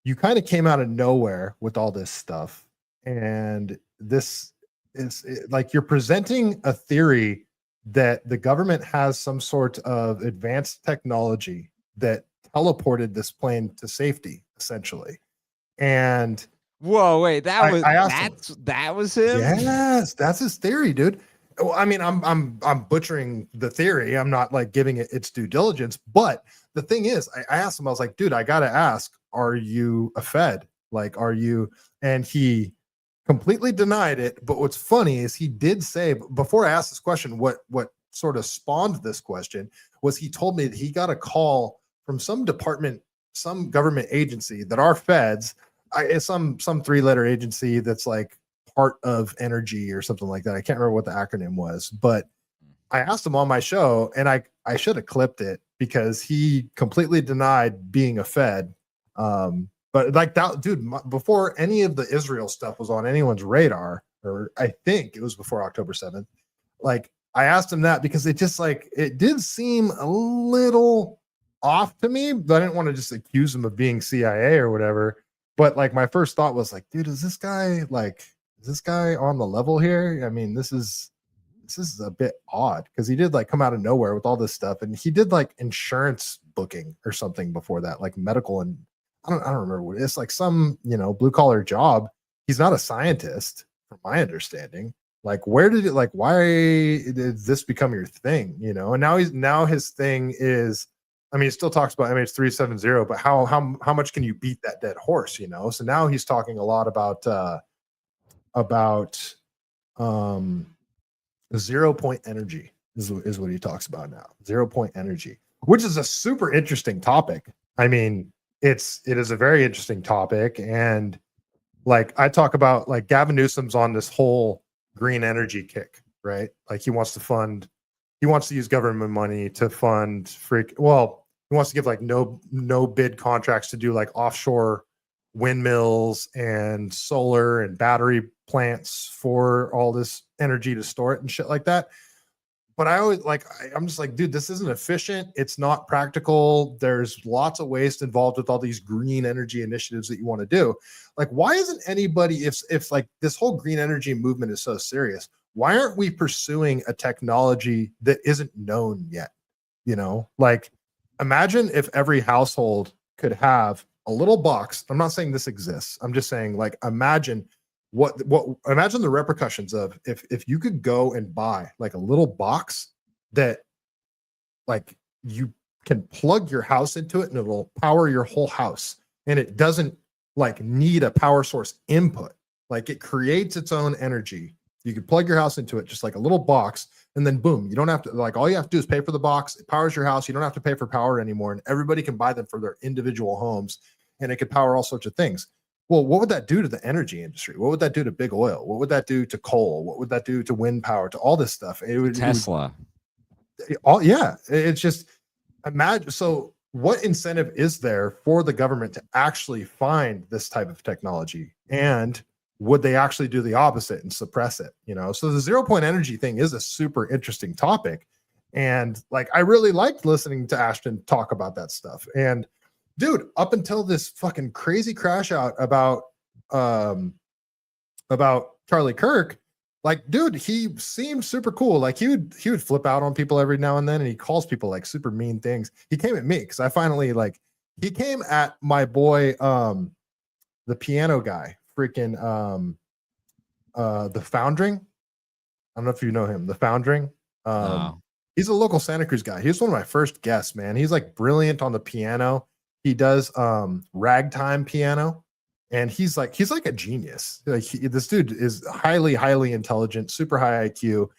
you kind of came out of nowhere with all this stuff. And this is like you're presenting a theory that the government has some sort of advanced technology that teleported this plane to safety, essentially. And whoa, wait, that was him? Yes, that's his theory, dude. Well, I mean, I'm butchering the theory. I'm not like giving it its due diligence, but the thing is, I asked him, I was like, dude, I gotta ask, are you a Fed? Like, are you? And he completely denied it. But what's funny is he did say, before I asked this question, what sort of spawned this question was he told me that he got a call from some department, some government agency that are feds, some 3-letter agency that's like part of energy or something like that. I can't remember what the acronym was, but I asked him on my show, and I should have clipped it because he completely denied being a Fed. But like that, dude, before any of the Israel stuff was on anyone's radar, or I think it was before October 7th, like I asked him that because it just like, it did seem a little off to me, but I didn't want to just accuse him of being CIA or whatever. But like my first thought was like, dude, is this guy on the level here? I mean, this is a bit odd because he did like come out of nowhere with all this stuff, and he did like insurance booking or something before that, like medical, and I don't remember what it's like, some blue collar job. He's not a scientist, from my understanding. Like, where did it like? Why did this become your thing? And now his thing is, I mean, he still talks about MH370, but how much can you beat that dead horse? So now he's talking a lot about 0-point energy is what he talks about now. 0-point energy, which is a super interesting topic. I mean, it is a very interesting topic, and like I talk about, like Gavin Newsom's on this whole green energy kick, right? Like he wants to use government money to fund he wants to give like no bid contracts to do like offshore windmills and solar and battery plants for all this energy to store it and shit like that. But I always I'm just like, dude, this isn't efficient. It's not practical. There's lots of waste involved with all these green energy initiatives that you want to do. Like, why isn't anybody, if like this whole green energy movement is so serious, why aren't we pursuing a technology that isn't known yet? Like imagine if every household could have a little box. I'm not saying this exists. I'm just saying, like, imagine imagine the repercussions of if you could go and buy like a little box that like you can plug your house into it and it'll power your whole house, and it doesn't like need a power source input. Like it creates its own energy. You can plug your house into it, just like a little box, and then boom, you don't have to, like, all you have to do is pay for the box. It powers your house. You don't have to pay for power anymore, and everybody can buy them for their individual homes, and it could power all sorts of things. Well, what would that do to the energy industry? What would that do to big oil? What would that do to coal? What would that do to wind power, to all this stuff? Tesla. It's just, imagine. So what incentive is there for the government to actually find this type of technology and would they actually do the opposite and suppress it? You know, so the 0 point energy thing is a super interesting topic. And like, I really liked listening to Ashton talk about that stuff. And dude, up until this fucking crazy crash out about Charlie Kirk, like, dude, he seemed super cool. Like he would flip out on people every now and then, and he calls people like super mean things. He came at me because I finally like he came at my boy, the piano guy, freaking the Foundering. I don't know if you know him, the Foundering. No. He's a local Santa Cruz guy. He's one of my first guests, man. He's like brilliant on the piano. He does ragtime piano, and he's like a genius. Like this dude is highly intelligent, super high IQ.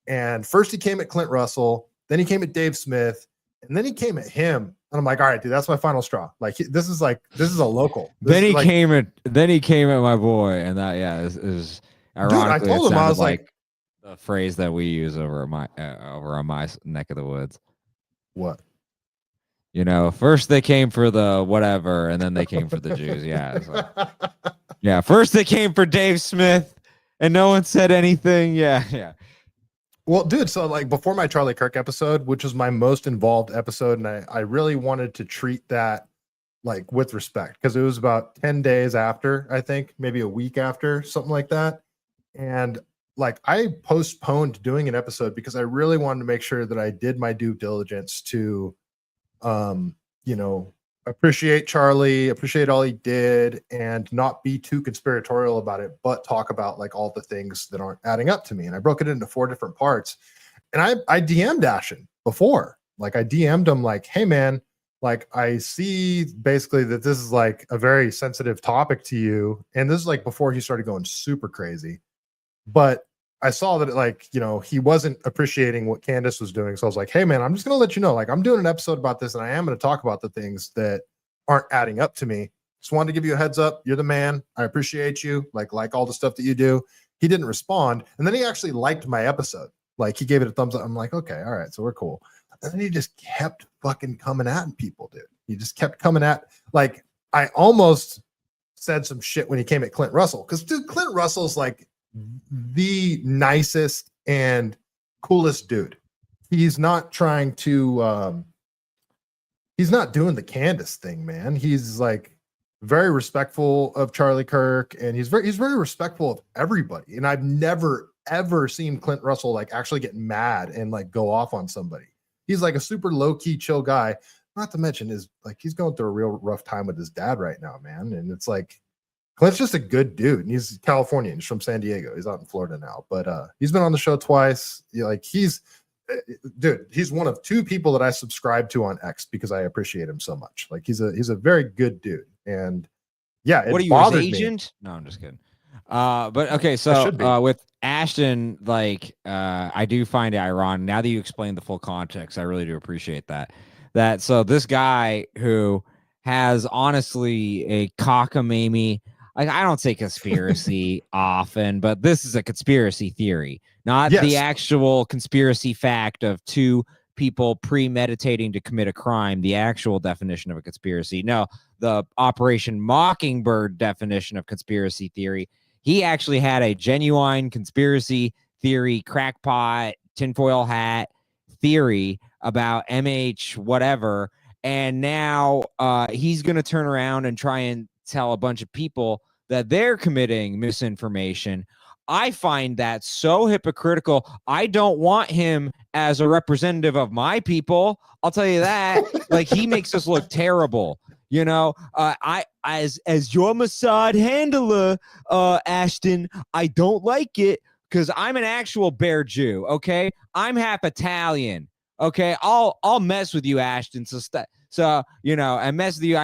And first he came at Clint Russell, then he came at Dave Smith, and then he came at him. And I'm like, all right, dude, that's my final straw. Like this is a local. Then he came at my boy, and that is ironically, dude, I told him, I was like the phrase that we use over on my neck of the woods. What? You know, first they came for the whatever, and then they came for the Jews. Yeah. Yeah. First they came for Dave Smith, and no one said anything. Yeah. Well, dude, so like before my Charlie Kirk episode, which was my most involved episode, and I really wanted to treat that like with respect because it was about 10 days after, I think, maybe a week after, something like that. And like I postponed doing an episode because I really wanted to make sure that I did my due diligence to you know, appreciate Charlie, appreciate all he did, and not be too conspiratorial about it, but talk about like all the things that aren't adding up to me. And I broke it into 4 different parts. And I DM'd Ashton before. Like I DM'd him like, hey man, like I see basically that this is like a very sensitive topic to you. And this is like before he started going super crazy. But I saw that like, you know, he wasn't appreciating what Candace was doing. So I was like, hey man, I'm just going to let you know, like I'm doing an episode about this and I am going to talk about the things that aren't adding up to me. Just wanted to give you a heads up. You're the man. I appreciate you. Like all the stuff that you do. He didn't respond. And then he actually liked my episode. Like he gave it a thumbs up. I'm like, okay, all right. So we're cool. And then he just kept fucking coming at people, dude. He just kept coming at, like, I almost said some shit when he came at Clint Russell. Cause dude, Clint Russell's like the nicest and coolest dude. He's not trying to he's not doing the Candace thing, man. He's like very respectful of Charlie Kirk, and he's very respectful of everybody. And I've never ever seen Clint Russell like actually get mad and like go off on somebody. He's like a super low-key chill guy. Not to mention is like he's going through a real rough time with his dad right now, man. And it's like Clint's just a good dude, and he's Californian. He's from San Diego. He's out in Florida now, but he's been on the show twice. Like he's one of 2 people that I subscribe to on X because I appreciate him so much. Like he's a very good dude, and yeah, what are you, his agent? No, I'm just kidding. But okay, so with Ashton, like I do find it ironic now that you explained the full context. I really do appreciate that. So this guy who has honestly a cockamamie. Like I don't say conspiracy often, but this is a conspiracy theory, not the actual conspiracy fact of 2 people premeditating to commit a crime. The actual definition of a conspiracy. No, the Operation Mockingbird definition of conspiracy theory. He actually had a genuine conspiracy theory, crackpot, tinfoil hat theory about MH whatever. And now he's going to turn around and try and tell a bunch of people that they're committing misinformation. I find that so hypocritical. I don't want him as a representative of my people. I'll tell you that. Like he makes us look terrible. You know, I as your Mossad handler, Ashton, I don't like it because I'm an actual bear Jew. Okay, I'm half Italian. Okay, I'll mess with you, Ashton. So you know, I mess with you.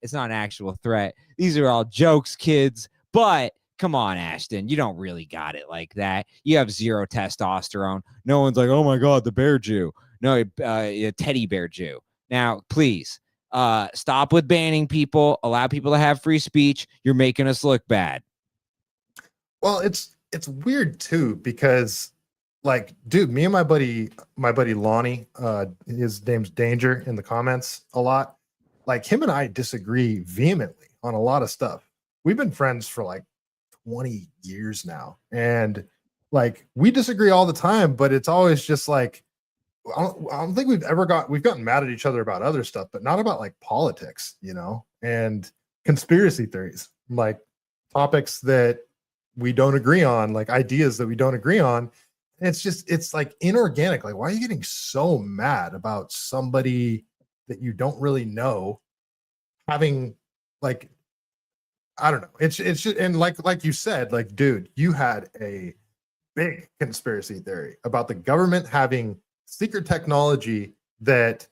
It's not an actual threat. These are all jokes, kids. But come on, Ashton, you don't really got it like that. You have 0 testosterone. No one's like, oh my God, the bear Jew. No, teddy bear Jew. Now, please. Stop with banning people, allow people to have free speech. You're making us look bad. Well, it's weird too, because like, dude, me and my buddy Lonnie, his name's Danger in the comments a lot. Like him and I disagree vehemently on a lot of stuff. We've been friends for like 20 years now. And like, we disagree all the time, but it's always just like, I don't think we've gotten mad at each other about other stuff, but not about like politics, you know, and conspiracy theories, like topics that we don't agree on, like ideas that we don't agree on. And it's like inorganic. Like, why are you getting so mad about somebody that you don't really know having, like, I don't know. It's just, and like you said, like, dude, you had a big conspiracy theory about the government having secret technology that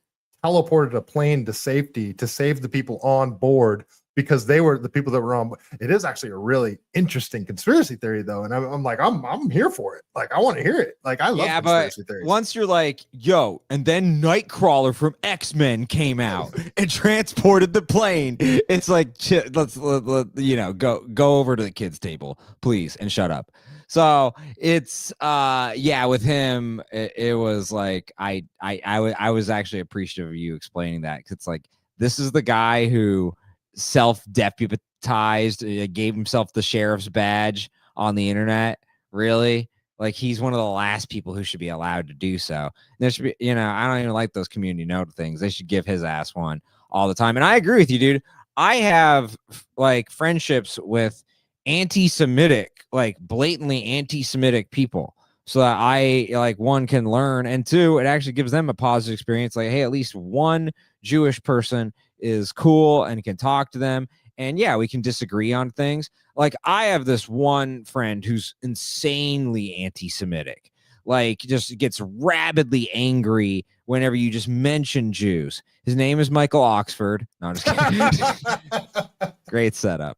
teleported a plane to safety to save the people on board because they were the people that were on. It is actually a really interesting conspiracy theory, though, and I'm like, I'm here for it. Like, I want to hear it. Like, I love conspiracy theories. Once you're like, yo, and then Nightcrawler from X-Men came out and transported the plane, it's like, let's you know, go over to the kids' table, please, and shut up. So it's yeah, with him, it was like I was actually appreciative of you explaining that, because it's like, this is the guy who self-deputized, gave himself the sheriff's badge on the internet. Really? Like, he's one of the last people who should be allowed to do so. There should be, you know, I don't even like those community note things. They should give his ass one all the time. And I agree with you, dude. I have like friendships with anti-Semitic, like blatantly anti-Semitic people, so that I, like, one, can learn, and two, it actually gives them a positive experience. Like, hey, at least one Jewish person is cool and can talk to them. And yeah, we can disagree on things. Like, I have this one friend who's insanely anti-Semitic, like, just gets rabidly angry whenever you just mention Jews. His name is Michael Oxford. No, I'm just kidding. Great setup.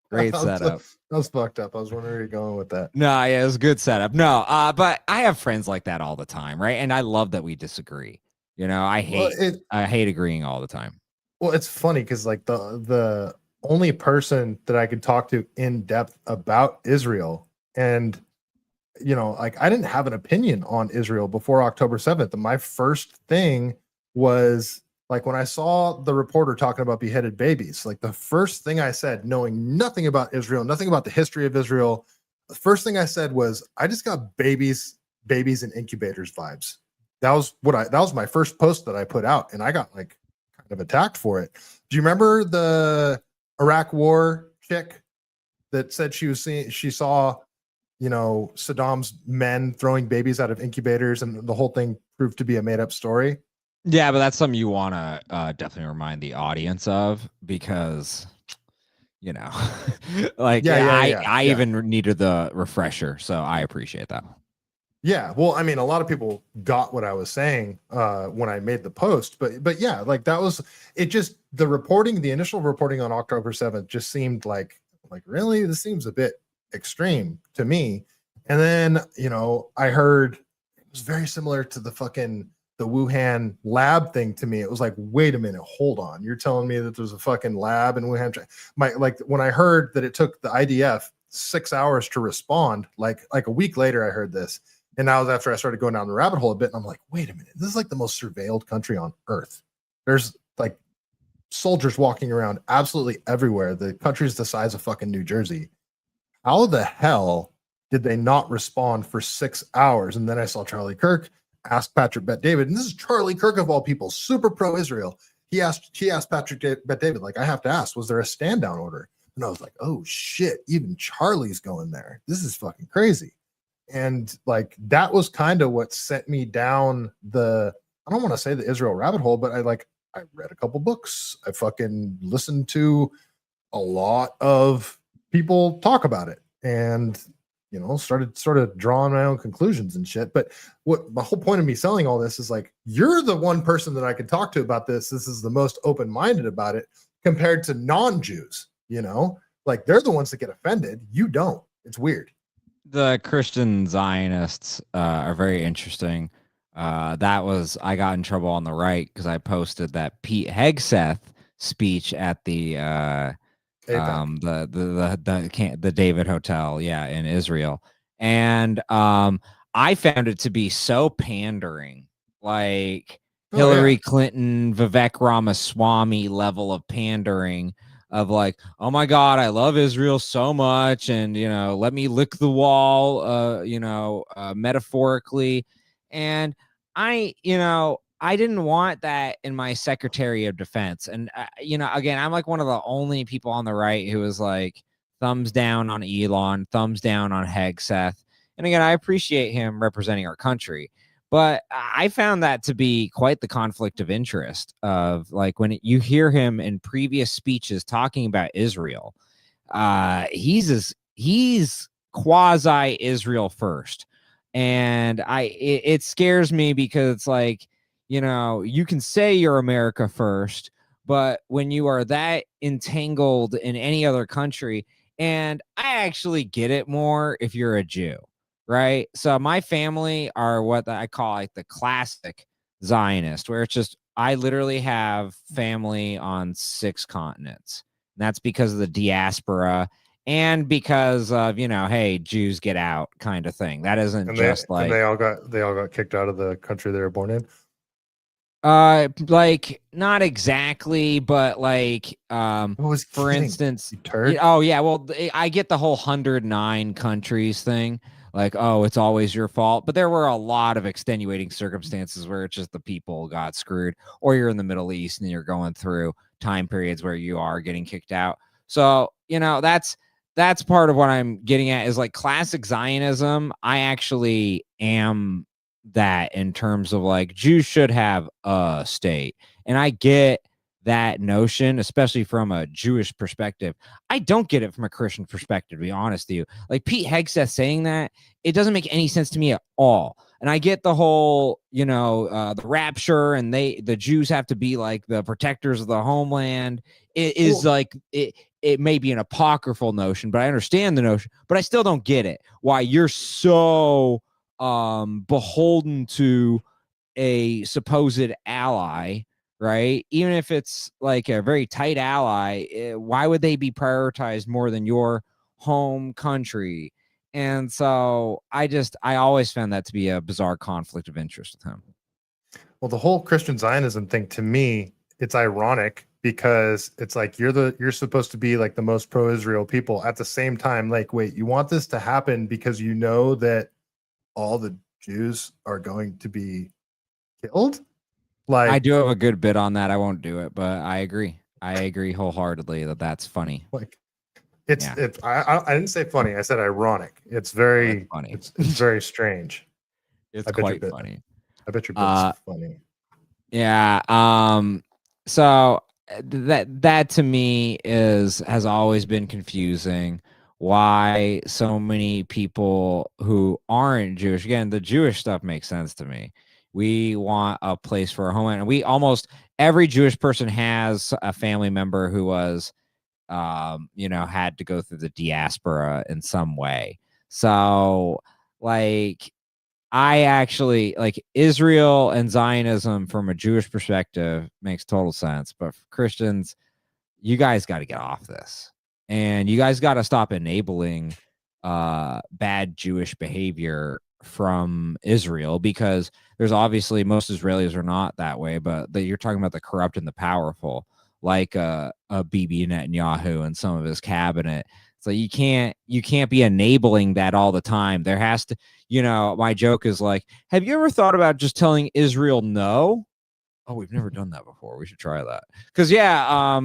Great setup. That was fucked up. I was wondering where you're going with that. No, yeah, it was a good setup. No, but I have friends like that all the time, right? And I love that we disagree. You know, I hate agreeing all the time. Well, it's funny because like the only person that I could talk to in depth about Israel, and you know, like, I didn't have an opinion on Israel before October 7th. And my first thing was, like, when I saw the reporter talking about beheaded babies, like, the first thing I said, knowing nothing about Israel, nothing about the history of Israel, the first thing I said was, I just got babies in incubators vibes. That was my first post that I put out, and I got like kind of attacked for it. Do you remember the Iraq War chick that said she saw, you know, Saddam's men throwing babies out of incubators, and the whole thing proved to be a made-up story? Yeah, but that's something you want to definitely remind the audience of, because, you know, like, I even needed the refresher, so I appreciate that. Yeah, well, I mean, a lot of people got what I was saying when I made the post, but yeah, like, that was it. Just the initial reporting on October 7th just seemed like really, this seems a bit extreme to me. And then, you know, I heard it was very similar to the Wuhan lab thing to me. It was like, wait a minute, hold on. You're telling me that there's a fucking lab in Wuhan? Like, when I heard that it took the IDF 6 hours to respond, like a week later, I heard this. And that was after I started going down the rabbit hole a bit. And I'm like, wait a minute, this is like the most surveilled country on earth. There's like soldiers walking around absolutely everywhere. The country's the size of fucking New Jersey. How the hell did they not respond for 6 hours? And then I saw Charlie Kirk ask Patrick Bet-David, and this is Charlie Kirk of all people, super pro-Israel. He asked Patrick Bet-David, like, I have to ask, was there a stand down order? And I was like, oh shit, even Charlie's going there. This is fucking crazy. And like, that was kind of what sent me down I don't want to say the Israel rabbit hole, but I read a couple books. I fucking listened to a lot of people talk about it, and, you know, started sort of drawing my own conclusions and shit. But what the whole point of me selling all this is, like, you're the one person that I can talk to about this. This is the most open-minded about it compared to non-Jews, you know, like, they're the ones that get offended. You don't. It's weird. The Christian Zionists are very interesting. I got in trouble on the right because I posted that Pete Hegseth speech at the David Hotel, in Israel, and I found it to be so pandering, like Hillary Clinton, Vivek Ramaswamy level of pandering. of like, oh my God, I love Israel so much. And, let me lick the wall, metaphorically. And I didn't want that in my Secretary of Defense. And, again, I'm like one of the only people on the right who is like thumbs down on Elon, thumbs down on Hegseth. And again, I appreciate him representing our country. But I found that to be quite the conflict of interest of like when you hear him in previous speeches talking about Israel, he's quasi Israel first. And it scares me because it's like, you can say you're America first, but when you are that entangled in any other country, and I actually get it more if you're a Jew. Right. So my family are what I call like the classic Zionist, where it's just I literally have family on 6 continents. And that's because of the diaspora and because of, hey, Jews get out kind of thing. That isn't And just they, like and they all got kicked out of the country they were born in. Like not exactly, but like for instance, oh yeah, well I get the whole 109 countries thing. Like, oh, it's always your fault. But there were a lot of extenuating circumstances where it's just the people got screwed, or you're in the Middle East and you're going through time periods where you are getting kicked out. So, that's part of what I'm getting at is like classic Zionism. I actually am that in terms of like Jews should have a state. And I get that notion, especially from a Jewish perspective. I don't get it from a Christian perspective, to be honest with you. Like Pete Hegseth saying that, it doesn't make any sense to me at all. And I get the whole, the rapture and the Jews have to be like the protectors of the homeland. It is like it may be an apocryphal notion, but I understand the notion, but I still don't get it. Why you're so beholden to a supposed ally, right? Even if it's like a very tight ally, why would they be prioritized more than your home country? And so I always found that to be a bizarre conflict of interest with him. Well, the whole Christian Zionism thing, to me, it's ironic because it's like you're supposed to be like the most pro-Israel people. At the same time, like, wait, you want this to happen because you know that all the Jews are going to be killed? Like, I do have a good bit on that. I won't do it, but I agree. I agree wholeheartedly that that's funny. Like, I didn't say funny. I said ironic. It's very funny. It's very strange. It's quite funny. I bet your bit's funny. Yeah. So that to me has always been confusing. Why so many people who aren't Jewish, again, the Jewish stuff makes sense to me. We want a place for a homeland. And we almost every Jewish person has a family member who was, had to go through the diaspora in some way. So like, I actually like Israel and Zionism from a Jewish perspective makes total sense. But for Christians, you guys got to get off this. And you guys got to stop enabling bad Jewish behavior from Israel, because there's obviously most Israelis are not that way, but you're talking about the corrupt and the powerful, like Bibi Netanyahu and some of his cabinet. So you can't be enabling that all the time. There has to, my joke is like, have you ever thought about just telling Israel no? Oh, we've never done that before. We should try that. Because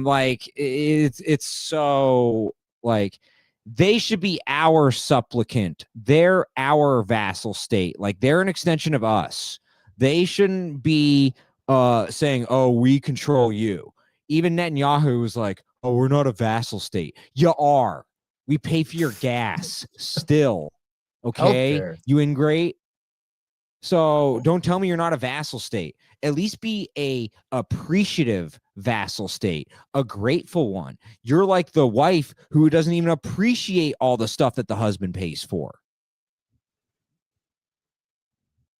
like it's so like they should be our supplicant. They're our vassal state. Like they're an extension of us. They shouldn't be saying, "Oh, we control you." Even Netanyahu was like, "Oh, we're not a vassal state." You are. We pay for your gas still. Okay, you ingrate. So don't tell me you're not a vassal state. At least be a appreciative vassal state, a grateful one. You're like the wife who doesn't even appreciate all the stuff that the husband pays for.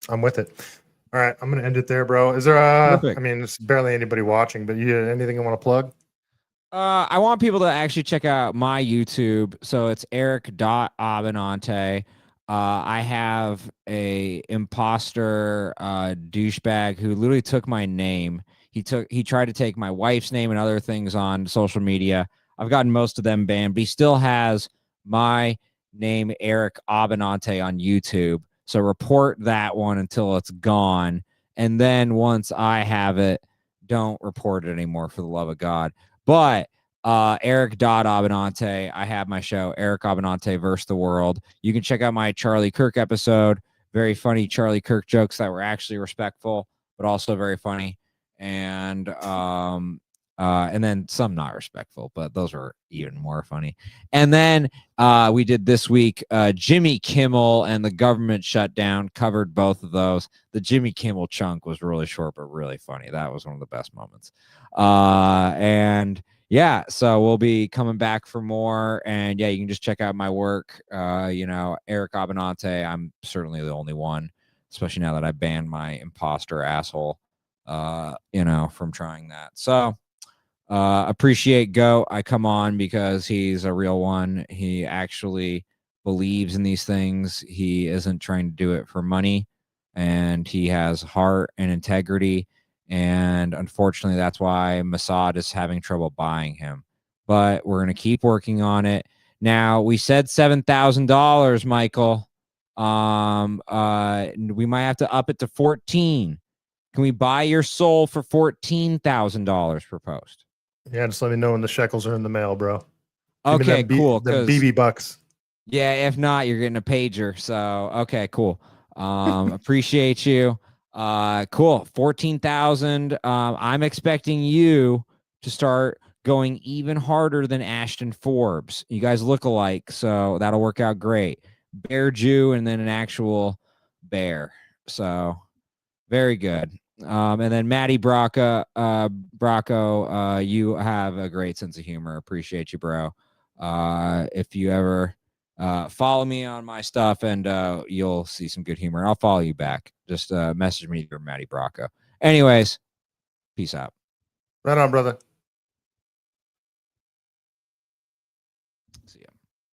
I'm with it. All right, I'm going to end it there, bro. Is there I mean, it's barely anybody watching, but you anything you want to plug? I want people to actually check out my YouTube. So it's Eric.Abbenante. I have a imposter douchebag who literally took my name. He tried to take my wife's name and other things on social media. I've gotten most of them banned, but he still has my name, Eric Abbenante, on YouTube. So report that one until it's gone. And then once I have it, don't report it anymore, for the love of God. But Eric Abbenante, I have my show, Eric Abbenante versus the World. You can check out my Charlie Kirk episode. Very funny Charlie Kirk jokes that were actually respectful, but also very funny. And then some not respectful, but those were even more funny. And then we did this week Jimmy Kimmel and the government shutdown, covered both of those. The Jimmy Kimmel chunk was really short, but really funny. That was one of the best moments. And yeah, so we'll be coming back for more. And yeah, you can just check out my work. Eric Abbenante, I'm certainly the only one, especially now that I banned my imposter asshole, from trying that. So appreciate Go. I come on because he's a real one. He actually believes in these things. He isn't trying to do it for money, and he has heart and integrity. And unfortunately, that's why Mossad is having trouble buying him. But we're going to keep working on it. Now, we said $7,000, Michael. We might have to up it to 14. Can we buy your soul for $14,000 per post? Yeah, just let me know when the shekels are in the mail, bro. Okay, cool. The BB bucks. Yeah, if not, you're getting a pager. So, okay, cool. Appreciate you. Cool. 14,000. I'm expecting you to start going even harder than Ashton Forbes. You guys look alike, so that'll work out great. Bear Jew and then an actual bear. So very good. And then Maddie Bracco, you have a great sense of humor. Appreciate you, bro. If you ever follow me on my stuff, and you'll see some good humor. I'll follow you back. Just message me, Maddie Bracco. Anyways, peace out. Right on, brother.